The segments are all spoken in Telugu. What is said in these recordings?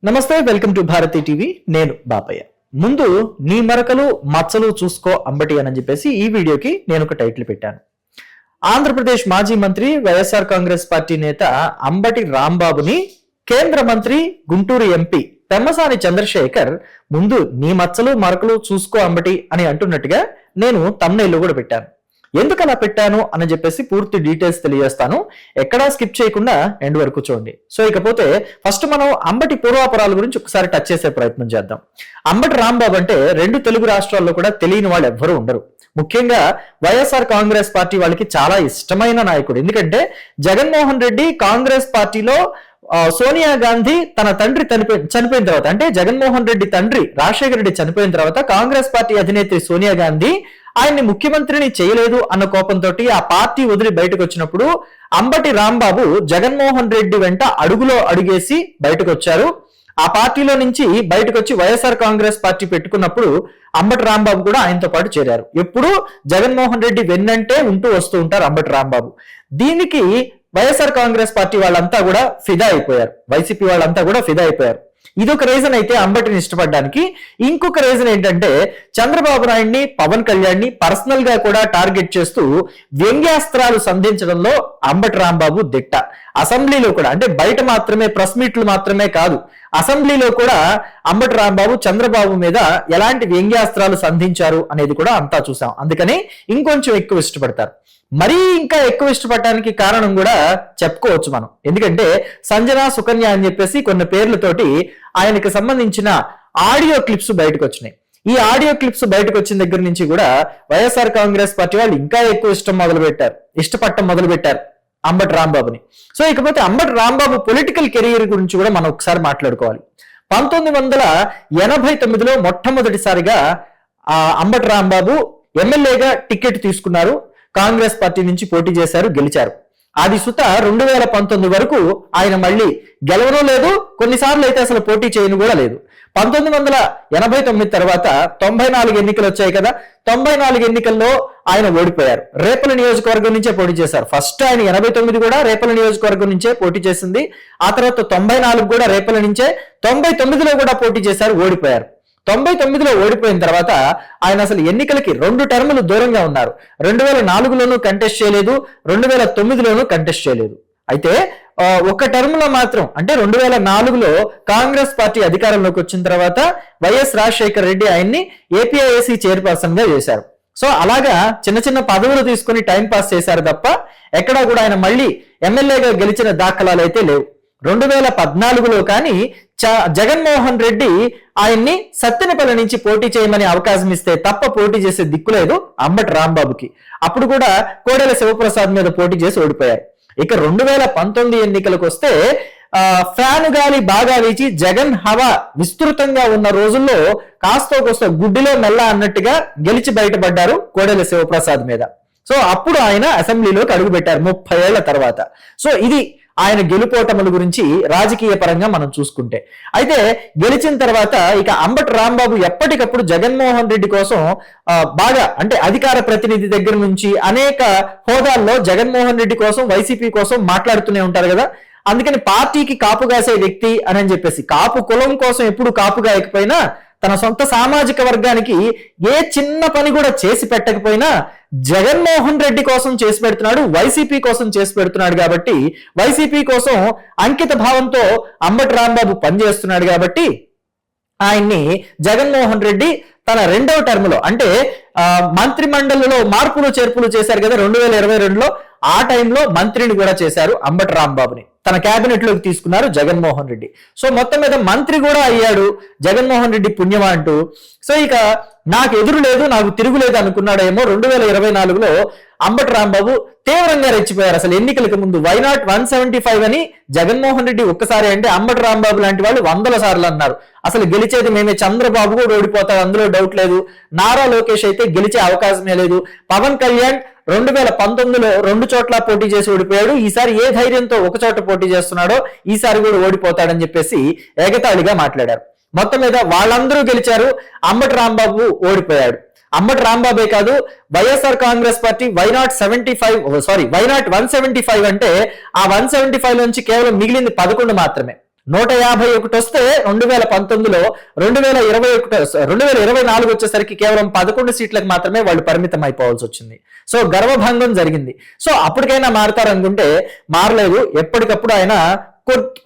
నమస్తే, వెల్కమ్ టు భారతి టీవీ. నేను బాపయ్య. ముందు నీ మరకలు మచ్చలు చూసుకో అంబటి అని చెప్పేసి ఈ వీడియోకి నేను ఒక టైటిల్ పెట్టాను. ఆంధ్రప్రదేశ్ మాజీ మంత్రి వైఎస్ఆర్ కాంగ్రెస్ పార్టీ నేత అంబటి రాంబాబుని కేంద్ర మంత్రి గుంటూరు ఎంపీ పెమ్మసాని చంద్రశేఖర్ ముందు నీ మచ్చలు మరకలు చూసుకో అంబటి అని అంటున్నట్టుగా నేను తమ్నైల్లో కూడా పెట్టాను. ఎందుకు అలా పెట్టాను అని చెప్పేసి పూర్తి డీటెయిల్స్ తెలియజేస్తాను. ఎక్కడా స్కిప్ చేయకుండా ఎండ్ వరకు చూడండి. సో ఇకపోతే ఫస్ట్ మనం అంబటి పూర్వాపరాల గురించి ఒకసారి టచ్ చేసే ప్రయత్నం చేద్దాం. అంబటి రాంబాబు అంటే రెండు తెలుగు రాష్ట్రాల్లో కూడా తెలియని వాళ్ళు ఎవ్వరూ ఉండరు. ముఖ్యంగా వైఎస్ఆర్ కాంగ్రెస్ పార్టీ వాళ్ళకి చాలా ఇష్టమైన నాయకుడు. ఎందుకంటే జగన్మోహన్ రెడ్డి కాంగ్రెస్ పార్టీలో సోనియా గాంధీ తన తండ్రి చనిపోయిన తర్వాత, అంటే జగన్మోహన్ రెడ్డి తండ్రి రాజశేఖర రెడ్డి చనిపోయిన తర్వాత కాంగ్రెస్ పార్టీ అధినేత్రి సోనియా గాంధీ ఆయన్ని ముఖ్యమంత్రిని చేయలేదు అన్న కోపంతో ఆ పార్టీ వదిలి బయటకు వచ్చినప్పుడు అంబటి రాంబాబు జగన్మోహన్ రెడ్డి వెంట అడుగులో అడుగేసి బయటకు వచ్చారు. ఆ పార్టీలో నుంచి బయటకు వచ్చి వైఎస్ఆర్ కాంగ్రెస్ పార్టీ పెట్టుకున్నప్పుడు అంబటి రాంబాబు కూడా ఆయనతో పాటు చేరారు. ఎప్పుడు జగన్మోహన్ రెడ్డి వెన్నంటే ఉంటూ వస్తూ ఉంటారు అంబటి రాంబాబు. దీనికి వైఎస్ఆర్ కాంగ్రెస్ పార్టీ వాళ్ళంతా కూడా ఫిదా అయిపోయారు, వైసీపీ వాళ్ళంతా కూడా ఫిదా అయిపోయారు. ఇదొక రీజన్ అయితే అంబటిని ఇష్టపడడానికి. ఇంకొక రీజన్ ఏంటంటే చంద్రబాబు నాయుడిని, పవన్ కళ్యాణ్ని పర్సనల్ గా కూడా టార్గెట్ చేస్తూ వ్యంగ్యాస్త్రాలు సంధించడంలో అంబటి రాంబాబు దిట్ట. అసెంబ్లీలో కూడా, అంటే బయట మాత్రమే ప్రెస్ మీట్లు మాత్రమే కాదు, అసెంబ్లీలో కూడా అంబటి రాంబాబు చంద్రబాబు మీద ఎలాంటి వ్యంగ్యాస్త్రాలు సంధించారు అనేది కూడా అంతా చూసాం. అందుకని ఇంకొంచెం ఎక్కువ ఇష్టపడతారు. మరీ ఇంకా ఎక్కువ ఇష్టపడటానికి కారణం కూడా చెప్పుకోవచ్చు మనం. ఎందుకంటే సంజన, సుకన్య అని చెప్పేసి కొన్ని పేర్లతోటి ఆయనకి సంబంధించిన ఆడియో క్లిప్స్ బయటకు వచ్చినాయి. ఈ ఆడియో క్లిప్స్ బయటకు వచ్చిన దగ్గర నుంచి కూడా వైఎస్ఆర్ కాంగ్రెస్ పార్టీ వాళ్ళు ఇంకా ఎక్కువ ఇష్టపడటం మొదలు పెట్టారు అంబటి రాంబాబుని. సో ఇకపోతే అంబటి రాంబాబు పొలిటికల్ కెరీర్ గురించి కూడా మనం ఒకసారి మాట్లాడుకోవాలి. 1989లో మొట్టమొదటిసారిగా అంబటి రాంబాబు ఎమ్మెల్యేగా టికెట్ తీసుకున్నారు. కాంగ్రెస్ పార్టీ నుంచి పోటీ చేశారు, గెలిచారు. అది సుత 2019 వరకు ఆయన మళ్ళీ గెలవడం లేదు, కొన్నిసార్లు అయితే అసలు పోటీ చేయను కూడా లేదు. 1989 తర్వాత 94 ఎన్నికలు వచ్చాయి కదా. 94 ఎన్నికల్లో ఆయన ఓడిపోయారు. రేపల నియోజకవర్గం నుంచే పోటీ చేశారు. ఫస్ట్ ఆయన 89 కూడా రేపల నియోజకవర్గం నుంచే పోటీ చేసింది. ఆ తర్వాత 94 కూడా రేపల నుంచే, 99లో కూడా పోటీ చేశారు, ఓడిపోయారు. 99లో ఓడిపోయిన తర్వాత ఆయన అసలు ఎన్నికలకి 2 టర్ములు దూరంగా ఉన్నారు. 2004లోనూ కంటెస్ట్ చేయలేదు, 2009లోనూ కంటెస్ట్ చేయలేదు. అయితే ఒక టర్మ్ లో మాత్రం, అంటే 2004లో కాంగ్రెస్ పార్టీ అధికారంలోకి వచ్చిన తర్వాత వైఎస్ రాజశేఖర రెడ్డి ఆయన్ని ఏపీఐఏసీ చైర్పర్సన్ గా చేశారు. సో అలాగా చిన్న చిన్న పదవులు తీసుకుని టైం పాస్ చేశారు తప్ప ఎక్కడా కూడా ఆయన మళ్ళీ ఎమ్మెల్యేగా గెలిచిన దాఖలాలు అయితే లేవు. 2014లో కానీ జగన్మోహన్ రెడ్డి ఆయన్ని సత్తెనపల్లి నుంచి పోటీ చేయమని అవకాశం ఇస్తే తప్ప పోటీ చేసే దిక్కులేదు అంబటి రాంబాబుకి. అప్పుడు కూడా కోడెల శివప్రసాద్ మీద పోటీ చేసి ఓడిపోయారు. ఇక 2019 ఎన్నికలకు వస్తే ఫ్యాన్ గాలి బాగా వీచి జగన్ హవా విస్తృతంగా ఉన్న రోజుల్లో కాస్తో కోస్తో గుడ్డిలో మెల్ల అన్నట్టుగా గెలిచి బయటపడ్డారు కోడెల శివప్రసాద్ మీద. సో అప్పుడు ఆయన అసెంబ్లీలోకి అడుగుపెట్టారు 30 ఏళ్ల తర్వాత. సో ఇది ఆయన గెలుపోటముల గురించి రాజకీయ పరంగా మనం చూసుకుంటే. అయితే గెలిచిన తర్వాత ఇక అంబటి రాంబాబు ఎప్పటికప్పుడు జగన్మోహన్ రెడ్డి కోసం బాగా, అంటే అధికార ప్రతినిధి దగ్గర నుంచి అనేక హోదాల్లో జగన్మోహన్ రెడ్డి కోసం, వైసీపీ కోసం మాట్లాడుతూనే ఉంటారు కదా. అందుకని పార్టీకి కాపు కాసే వ్యక్తి అని చెప్పేసి, కాపు కులం కోసం ఎప్పుడు కాపు కాయకపోయినా తన సొంత సామాజిక వర్గానికి ఏ చిన్న పని కూడా చేసి పెట్టకపోయినా జగన్మోహన్ రెడ్డి కోసం చేసి పెడుతున్నాడు, వైసీపీ కోసం చేసి పెడుతున్నాడు. కాబట్టి వైసీపీ కోసం అంకిత భావంతో అంబటి రాంబాబు పనిచేస్తున్నాడు. కాబట్టి ఆయన్ని జగన్మోహన్ రెడ్డి తన 2వ టర్మ్ లో, అంటే మంత్రి మండలిలో మార్పులు చేర్పులు చేశారు కదా 2022లో, ఆ టైంలో మంత్రిని కూడా చేశారు అంబటి రాంబాబుని. తన కేబినెట్ లోకి తీసుకున్నారు జగన్మోహన్ రెడ్డి. సో మొత్తం మీద మంత్రి కూడా అయ్యాడు జగన్మోహన్ రెడ్డి పుణ్యమా అంటూ. సో ఇక నాకు ఎదురు లేదు, నాకు తిరుగులేదు అనుకున్నాడేమో. 2024లో అంబటి రాంబాబు తీవ్రంగా రెచ్చిపోయారు. అసలు ఎన్నికలకు ముందు వై నాట్ 175 అని జగన్మోహన్ రెడ్డి ఒక్కసారి అంటే అంబటి రాంబాబు లాంటి వాళ్ళు 100 సార్లు అన్నారు. అసలు గెలిచేది మేమే, చంద్రబాబు కూడా ఓడిపోతాడు, అందులో డౌట్ లేదు. నారా లోకేష్ అయితే గెలిచే అవకాశమే లేదు. పవన్ కళ్యాణ్ 2019లో 2 చోట్ల పోటీ చేసి ఓడిపోయాడు. ఈసారి ఏ ధైర్యంతో ఒక చోట పోటీ చేస్తున్నాడో ఈసారి కూడా ఓడిపోతాడని చెప్పేసి ఎగతాళిగా మాట్లాడారు. మొత్తం మీద వాళ్ళందరూ గెలిచారు, అంబటి రాంబాబు ఓడిపోయాడు. అంబటి రాంబాబే కాదు, వైఎస్ఆర్ కాంగ్రెస్ పార్టీ వై నాట్ 175 అంటే ఆ 175 నుంచి కేవలం మిగిలింది 11 మాత్రమే. 151 వస్తే 2019లో 2024 వచ్చేసరికి కేవలం 11 సీట్లకు మాత్రమే వాళ్ళు పరిమితం అయిపోవాల్సి వచ్చింది. సో గర్వభంగం జరిగింది. సో అప్పటికైనా మారతారనుకుంటే మారలేదు. ఎప్పటికప్పుడు ఆయన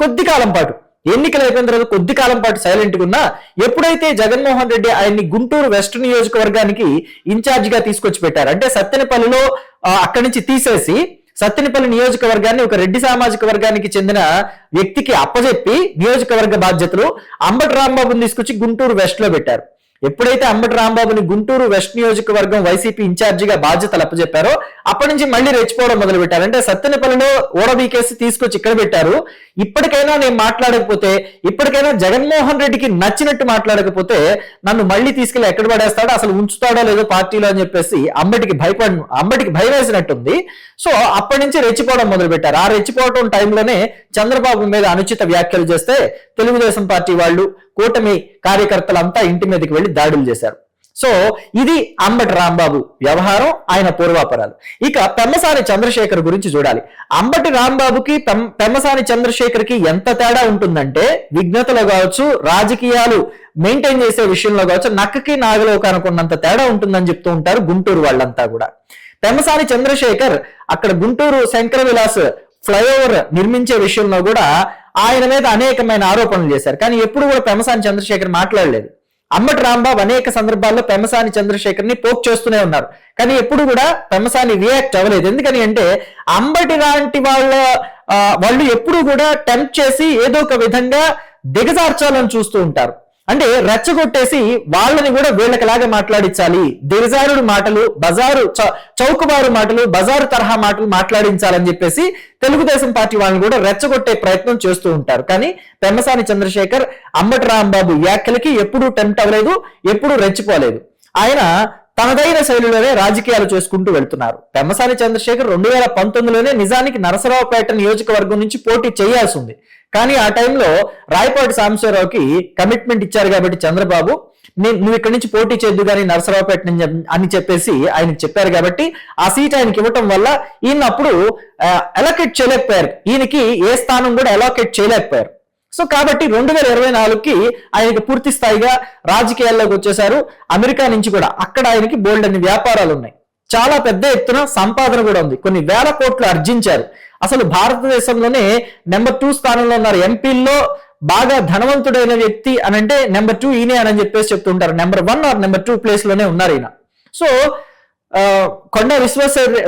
కొద్ది కాలం పాటు, ఎన్నికలు అయిపోయిన తర్వాత కొద్ది కాలం పాటు సైలెంట్ గా ఉన్నా, ఎప్పుడైతే జగన్మోహన్ రెడ్డి ఆయన్ని గుంటూరు వెస్ట్ నియోజకవర్గానికి ఇన్ఛార్జ్ గా తీసుకొచ్చి పెట్టారు, అంటే సత్తెనపల్లిలో అక్కడి నుంచి తీసేసి సత్తెనపల్లి నియోజకవర్గాన్ని ఒక రెడ్డి సామాజిక వర్గానికి చెందిన వ్యక్తికి అప్పజెప్పి నియోజకవర్గ బాధ్యతలు అంబటి రాంబాబుని తీసుకొచ్చి గుంటూరు వెస్ట్ లో పెట్టారు. ఎప్పుడైతే అంబటి రాంబాబుని గుంటూరు వెస్ట్ నియోజకవర్గం వైసీపీ ఇన్ఛార్జిగా బాధ్యతలు అప్పచెప్పారో అప్పటి నుంచి మళ్ళీ రెచ్చిపోవడం మొదలు పెట్టారు. అంటే సత్తెనపల్లిలో ఓడబీకేసి తీసుకొచ్చి ఇక్కడ పెట్టారు. ఇప్పటికైనా నేను మాట్లాడకపోతే, ఇప్పటికైనా జగన్మోహన్ రెడ్డికి నచ్చినట్టు మాట్లాడకపోతే నన్ను మళ్ళీ తీసుకెళ్లి ఎక్కడ పడేస్తాడో, అసలు ఉంచుతాడో లేదో పార్టీలో అని చెప్పేసి అంబటికి భయం వేసినట్టుంది. సో అప్పటి నుంచి రెచ్చిపోవడం మొదలు పెట్టారు. ఆ రెచ్చిపోవడం టైంలోనే చంద్రబాబు మీద అనుచిత వ్యాఖ్యలు చేస్తే తెలుగుదేశం పార్టీ వాళ్ళు, కూటమి కార్యకర్తలంతా ఇంటి మీదకి వెళ్లి దాడులు చేశారు. సో ఇది అంబటి రాంబాబు వ్యవహారం, ఆయన పూర్వాపరాలు. ఇక పెమ్మసాని చంద్రశేఖర్ గురించి చూడాలి. అంబటి రాంబాబుకి పెమ్మసాని చంద్రశేఖర్ కి ఎంత తేడా ఉంటుందంటే, విఘ్నతలో కావచ్చు, రాజకీయాలు మెయింటైన్ చేసే విషయంలో కావచ్చు, నక్కకి నాగలోకి అనుకున్నంత తేడా ఉంటుందని చెప్తూ ఉంటారు గుంటూరు వాళ్ళంతా కూడా. పెమ్మసాని చంద్రశేఖర్ అక్కడ గుంటూరు శంకర విలాస్ ఫ్లైఓవర్ నిర్మించే విషయంలో కూడా ఆయన మీద అనేకమైన ఆరోపణలు చేశారు. కానీ ఎప్పుడు కూడా పెమ్మసాని చంద్రశేఖర్ మాట్లాడలేదు. అంబటి రాంబాబు అనేక సందర్భాల్లో పెమ్మసాని చంద్రశేఖర్ ని పోక్ చేస్తూనే ఉన్నారు. కానీ ఎప్పుడు కూడా పెమ్మసాని రియాక్ట్ అవ్వలేదు. ఎందుకని అంటే అంబటి లాంటి వాళ్ళు ఎప్పుడు కూడా టెంప్ట్ చేసి ఏదో ఒక విధంగా దిగజార్చాలని చూస్తూ ఉంటారు. అంటే రెచ్చగొట్టేసి వాళ్ళని కూడా వీళ్ళకిలాగా మాట్లాడించాలి, దిగజారుడు మాటలు, చౌకబారు మాటలు, బజారు తరహా మాటలు మాట్లాడించాలని చెప్పేసి తెలుగుదేశం పార్టీ వాళ్ళని కూడా రెచ్చగొట్టే ప్రయత్నం చేస్తూ ఉంటారు. కానీ పెమ్మసాని చంద్రశేఖర్ అంబటి రాంబాబు వ్యాఖ్యలకి ఎప్పుడూ టెంప్ట్ అవ్వలేదు, ఎప్పుడూ రెచ్చిపోలేదు. ఆయన తనదైన శైలిలోనే రాజకీయాలు చేసుకుంటూ వెళ్తున్నారు. పెమ్మసాని చంద్రశేఖర్ 2019లోనే నిజానికి నరసరావుపేట నియోజకవర్గం నుంచి పోటీ చేయాల్సి ఉంది. కానీ ఆ టైంలో రాయపాటి సాంబశివరావుకి కమిట్మెంట్ ఇచ్చారు కాబట్టి చంద్రబాబు, నువ్వు ఇక్కడి నుంచి పోటీ చేయద్దు కానీ నరసరావుపేట అని చెప్పేసి ఆయనకి చెప్పారు కాబట్టి ఆ సీట్ ఆయనకి ఇవ్వటం వల్ల ఈయన అప్పుడు అలొకేట్ చేయలేకపోయారు. ఈయనకి ఏ స్థానం కూడా అలొకేట్ చేయలేకపోయారు. సో కాబట్టి 2024కి ఆయనకి పూర్తి స్థాయిగా రాజకీయాల్లోకి వచ్చేసారు. అమెరికా నుంచి కూడా అక్కడ ఆయనకి బోల్డ్ అన్ని వ్యాపారాలు ఉన్నాయి, చాలా పెద్ద ఎత్తున సంపాదన కూడా ఉంది, కొన్ని వేల కోట్లు ఆర్జించారు. అసలు భారతదేశంలోనే నెంబర్ 2 స్థానంలో ఉన్నారు. ఎంపీల్లో బాగా ధనవంతుడైన వ్యక్తి అని అంటే నెంబర్ 2 ఈయనే అని చెప్పేసి చెప్తుంటారు. నెంబర్ 1 ఆర్ నెంబర్ 2 ప్లేస్ లోనే ఉన్నారు ఈయన. సో కొండ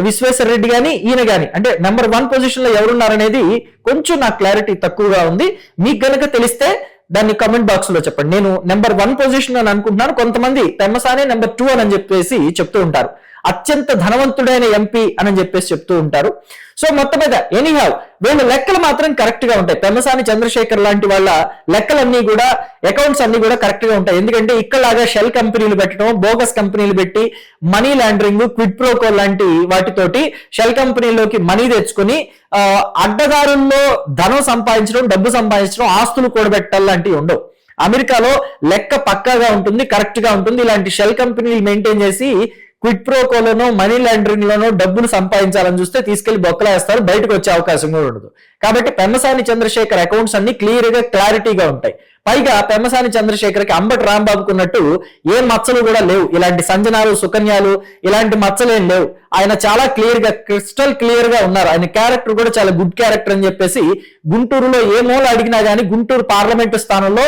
విశ్వేశ్వర రెడ్డి గాని ఈయన గాని అంటే నెంబర్ 1 పొజిషన్ లో ఎవరున్నారనేది కొంచెం నాకు క్లారిటీ తక్కువగా ఉంది. మీకు గనక తెలిస్తే దాన్ని కమెంట్ బాక్స్ లో చెప్పండి. నేను నెంబర్ 1 పొజిషన్ అని అనుకుంటున్నాను. కొంతమంది పెమ్మసాని నెంబర్ 2 అని చెప్పేసి చెప్తూ ఉంటారు. అత్యంత ధనవంతుడైన ఎంపీ అని చెప్పేసి చెప్తూ ఉంటారు. సో మొత్తం మీద ఎనీహావ్ వీళ్ళ లెక్కలు మాత్రం కరెక్ట్ గా ఉంటాయి. పెమ్మసాని చంద్రశేఖర్ లాంటి వాళ్ళ లెక్కలన్నీ కూడా, అకౌంట్స్ అన్ని కూడా కరెక్ట్ గా ఉంటాయి. ఎందుకంటే ఇక్కడలాగా షెల్ కంపెనీలు పెట్టడం, బోగస్ కంపెనీలు పెట్టి మనీ లాండరింగ్, క్విడ్ ప్రోకో లాంటి వాటితోటి షెల్ కంపెనీలోకి మనీ తెచ్చుకొని అడ్డదారుల్లో ధనం సంపాదించడం, డబ్బు సంపాదించడం, ఆస్తులు కూడబెట్టాలి లాంటివి ఉండవు. అమెరికాలో లెక్క పక్కాగా ఉంటుంది, కరెక్ట్ గా ఉంటుంది. ఇలాంటి షెల్ కంపెనీలు మెయింటైన్ చేసి క్విడ్ ప్రోకోలోనో మనీ లాండరింగ్ లోనో డబ్బులు సంపాదించాలని చూస్తే తీసుకెళ్లి బొక్కలేస్తారు, బయటకు వచ్చే అవకాశం కూడా ఉండదు. కాబట్టి పెమ్మసాని చంద్రశేఖర్ అకౌంట్స్ అన్ని క్లియర్ గా, క్లారిటీగా ఉంటాయి. పైగా పెమ్మసాని చంద్రశేఖర్కి అంబటి రాంబాబుకు ఉన్నట్టు ఏ మచ్చలు కూడా లేవు. ఇలాంటి సంజనాలు, సుకన్యాలు ఇలాంటి మచ్చలేం లేవు. ఆయన చాలా క్లియర్ గా, క్రిస్టల్ క్లియర్ గా ఉన్నారు. ఆయన క్యారెక్టర్ కూడా చాలా గుడ్ క్యారెక్టర్ అని చెప్పేసి గుంటూరులో ఏ మూల అడిగినా గానీ, గుంటూరు పార్లమెంటు స్థానంలో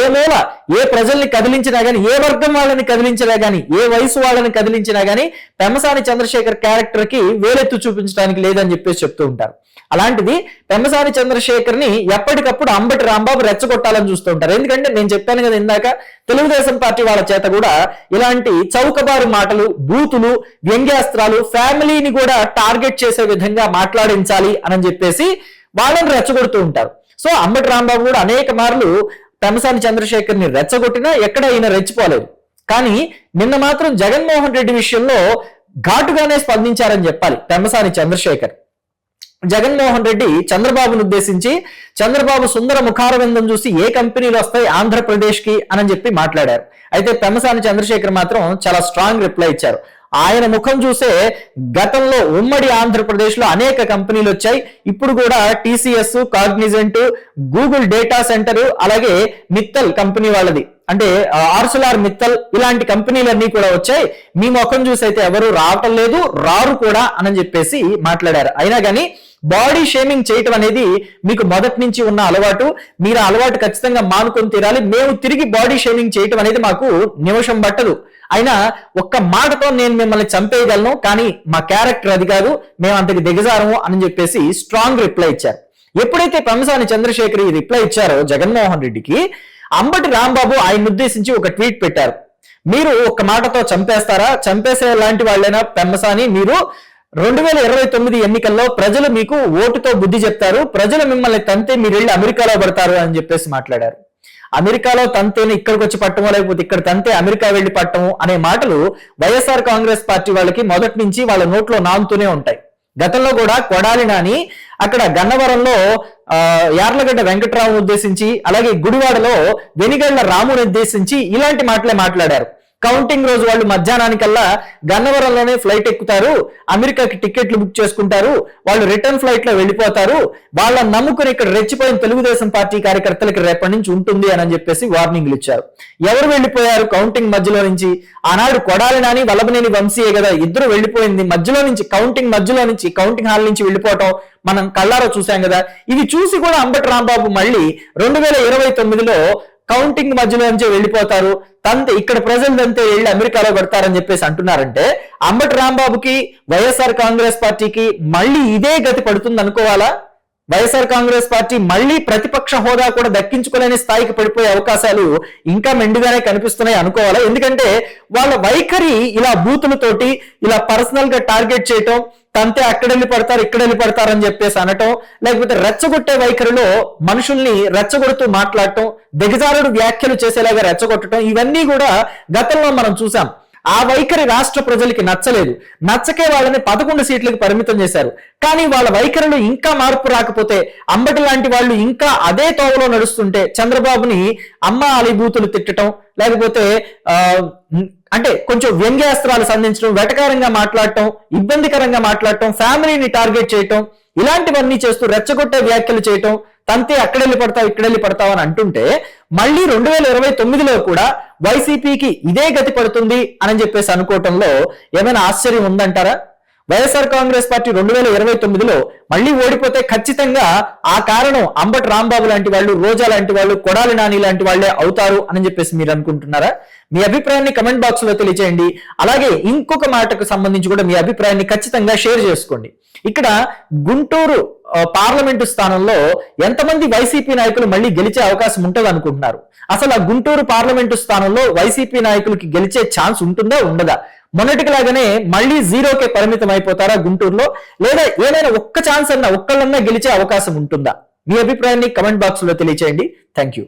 ఏ మూల, ఏ ప్రజల్ని కదిలించినా గానీ, ఏ వర్గం వాళ్ళని కదిలించినా గానీ, ఏ వయసు వాళ్ళని కదిలించినా గానీ పెమ్మసాని చంద్రశేఖర్ క్యారెక్టర్ కి వేలెత్తు చూపించడానికి లేదని చెప్పేసి చెప్తూ ఉంటారు. అలాంటిది పెమ్మసాని చంద్రశేఖర్ ని ఎప్పటికప్పుడు అంబటి రాంబాబు రెచ్చగొట్టాలని చూస్తూ ఉంటారు. ఎందుకంటే నేను చెప్పాను కదా ఇందాక, తెలుగుదేశం పార్టీ వాళ్ళ చేత కూడా ఇలాంటి చౌకబారు మాటలు, బూతులు, వ్యంగ్యాస్త్రాలు, ఫ్యామిలీని కూడా టార్గెట్ చేసే విధంగా మాట్లాడించాలి అని చెప్పేసి వాళ్ళని రెచ్చగొడుతూ ఉంటారు. సో అంబటి రాంబాబు కూడా అనేక మార్లు పెమ్మసాని చంద్రశేఖర్ ని రెచ్చగొట్టినా ఎక్కడ ఈయన రెచ్చిపోలేదు. కానీ నిన్న మాత్రం జగన్మోహన్ రెడ్డి విషయంలో ఘాటుగానే స్పందించారని చెప్పాలి పెమ్మసాని చంద్రశేఖర్. జగన్మోహన్ రెడ్డి చంద్రబాబును ఉద్దేశించి, చంద్రబాబు సుందర ముఖారవిందం చూసి ఏ కంపెనీలు వస్తాయి ఆంధ్రప్రదేశ్ కి అని చెప్పి మాట్లాడారు. అయితే పెమ్మసాని చంద్రశేఖర్ మాత్రం చాలా స్ట్రాంగ్ రిప్లై ఇచ్చారు. ఆయన ముఖం చూసే గతంలో ఉమ్మడి ఆంధ్రప్రదేశ్ లో అనేక కంపెనీలు వచ్చాయి. ఇప్పుడు కూడా TCS, Cognizant, Google data centre, అలాగే మిత్తల్ కంపెనీ వాళ్ళది అంటే ఆర్సెలర్ మిత్తల్ ఇలాంటి కంపెనీలన్నీ కూడా వచ్చాయి. మీ ముఖం చూసి అయితే ఎవరు రావటం లేదు, రారు కూడా అని చెప్పేసి మాట్లాడారు. అయినా కానీ బాడీ షేమింగ్ చేయటం అనేది మీకు మొదటి నుంచి ఉన్న అలవాటు. మీరు అలవాటు ఖచ్చితంగా మానుకొని తీరాలి. మేము తిరిగి బాడీ షేమింగ్ చేయటం అనేది మాకు నిమిషం పట్టదు. అయినా ఒక్క మాటతో నేను మిమ్మల్ని చంపేయగలను, కానీ మా క్యారెక్టర్ అది కాదు, మేము అంతకి దిగజారము అని చెప్పేసి స్ట్రాంగ్ రిప్లై ఇచ్చారు. ఎప్పుడైతే పెమ్మసాని చంద్రశేఖర్ ఈ రిప్లై ఇచ్చారో జగన్మోహన్ రెడ్డికి, అంబటి రాంబాబు ఆయన ఉద్దేశించి ఒక ట్వీట్ పెట్టారు. మీరు ఒక్క మాటతో చంపేస్తారా? చంపేసే లాంటి వాళ్ళైనా పెమ్మసాని మీరు 2029 ఎన్నికల్లో ప్రజలు మీకు ఓటుతో బుద్ధి చెప్తారు, ప్రజలు మిమ్మల్ని తంతే మీరు వెళ్ళి అమెరికాలో పడతారు అని చెప్పేసి మాట్లాడారు. అమెరికాలో తంతేని ఇక్కడికి వచ్చి పట్టమో, లేకపోతే ఇక్కడ తంతే అమెరికా వెళ్లి పట్టము అనే మాటలు వైఎస్ఆర్ కాంగ్రెస్ పార్టీ వాళ్ళకి మొదటి నుంచి వాళ్ళ నోట్లో నానుతూనే ఉంటాయి. గతంలో కూడా కొడాలి నాని అక్కడ గన్నవరంలో యార్లగడ్డ వెంకట్రావును ఉద్దేశించి, అలాగే గుడివాడలో వెనిగళ్ల రాముని ఉద్దేశించి ఇలాంటి మాటలే మాట్లాడారు. కౌంటింగ్ రోజు వాళ్ళు మధ్యాహ్నానికల్లా గన్నవరంలోనే ఫ్లైట్ ఎక్కుతారు, అమెరికాకి టికెట్లు బుక్ చేసుకుంటారు, వాళ్ళు రిటర్న్ ఫ్లైట్ లో వెళ్ళిపోతారు, వాళ్ళని నమ్ముకుని ఇక్కడ రెచ్చిపోయిన తెలుగుదేశం పార్టీ కార్యకర్తలకి రేపటి నుంచి ఉంటుంది అని చెప్పేసి వార్నింగ్లు ఇచ్చారు. ఎవరు వెళ్ళిపోయారు కౌంటింగ్ మధ్యలో నుంచి? ఆనాడు కొడాలి నాని, వల్లభనేని వంశీయే కదా ఇద్దరు వెళ్ళిపోయింది. మధ్యలో నుంచి కౌంటింగ్ హాల్ నుంచి వెళ్ళిపోవటం మనం కళ్ళారో చూసాం కదా. ఇది చూసి కూడా అంబటి రాంబాబు మళ్ళీ 2029లో కౌంటింగ్ మధ్యలో నుంచే వెళ్ళిపోతారు, తంతే ఇక్కడ ప్రజలంతే వెళ్ళి అమెరికాలో పడతారని చెప్పేసి అంటున్నారంటే అంబటి రాంబాబుకి, వైఎస్ఆర్ కాంగ్రెస్ పార్టీకి మళ్ళీ ఇదే గతి పడుతుంది అనుకోవాలా? వైఎస్ఆర్ కాంగ్రెస్ పార్టీ మళ్ళీ ప్రతిపక్ష హోదా కూడా దక్కించుకోలేని స్థాయికి పడిపోయే అవకాశాలు ఇంకా మెండుగానే కనిపిస్తున్నాయి అనుకోవాలా? ఎందుకంటే వాళ్ళ వైఖరి ఇలా బూతులతోటి ఇలా పర్సనల్ గా టార్గెట్ చేయటం, తంతే అక్కడ వెళ్ళి పడతారు ఇక్కడ వెళ్ళి పడతారు అని చెప్పేసి అనటం, లేకపోతే రెచ్చగొట్టే వైఖరిలో మనుషుల్ని రెచ్చగొడుతూ మాట్లాడటం, దిగజారుడు వ్యాఖ్యలు చేసేలాగా రెచ్చగొట్టడం, ఇవన్నీ కూడా గతంలో మనం చూసాం. ఆ వైఖరి రాష్ట్ర ప్రజలకి నచ్చలేదు. నచ్చకే వాళ్ళని 11 సీట్లకు పరిమితం చేశారు. కానీ వాళ్ళ వైఖరిలో ఇంకా మార్పు రాకపోతే, అంబటి లాంటి వాళ్ళు ఇంకా అదే తోవలో నడుస్తుంటే, చంద్రబాబుని అమ్మ అలిబూతులు తిట్టడం, లేకపోతే అంటే కొంచెం వ్యంగ్యాస్త్రాలు సంధించడం, వెటకారంగా మాట్లాడటం, ఇబ్బందికరంగా మాట్లాడటం, ఫ్యామిలీని టార్గెట్ చేయటం, ఇలాంటివన్నీ చేస్తూ రెచ్చగొట్టే వ్యాఖ్యలు చేయటం, తంతే అక్కడెళ్ళి పడతావు ఇక్కడెళ్ళి పడతావు అని అంటుంటే మళ్ళీ 2029లో కూడా వైసీపీకి ఇదే గతి పడుతుంది అని చెప్పేసి అనుకోవటంలో ఏమైనా ఆశ్చర్యం ఉందంటారా? వైఎస్ఆర్ కాంగ్రెస్ పార్టీ 2029లో మళ్ళీ ఓడిపోతే ఖచ్చితంగా ఆ కారణం అంబటి రాంబాబు లాంటి వాళ్ళు, రోజా లాంటి వాళ్ళు, కొడాలి నాని లాంటి వాళ్ళే అవుతారు అని చెప్పేసి మీరు అనుకుంటున్నారా? మీ అభిప్రాయాన్ని కమెంట్ బాక్స్ లో తెలియజేయండి. అలాగే ఇంకొక మాటకు సంబంధించి కూడా మీ అభిప్రాయాన్ని ఖచ్చితంగా షేర్ చేసుకోండి. ఇక్కడ గుంటూరు పార్లమెంటు స్థానంలో ఎంతమంది వైసీపీ నాయకులు మళ్ళీ గెలిచే అవకాశం ఉంటుంది అనుకుంటున్నారు? అసలు ఆ గుంటూరు పార్లమెంటు స్థానంలో వైసీపీ నాయకులకి గెలిచే ఛాన్స్ ఉంటుందా ఉండదా? మొన్నటిలాగానే మళ్ళీ 0కే పరిమితం అయిపోతారా గుంటూరులో? లేదా ఏదైనా ఒక్క ఛాన్స్ అన్నా ఒక్కళ్ళన్నా గెలిచే అవకాశం ఉంటుందా? మీ అభిప్రాయాన్ని కమెంట్ బాక్స్ లో తెలియచేయండి. Thank you.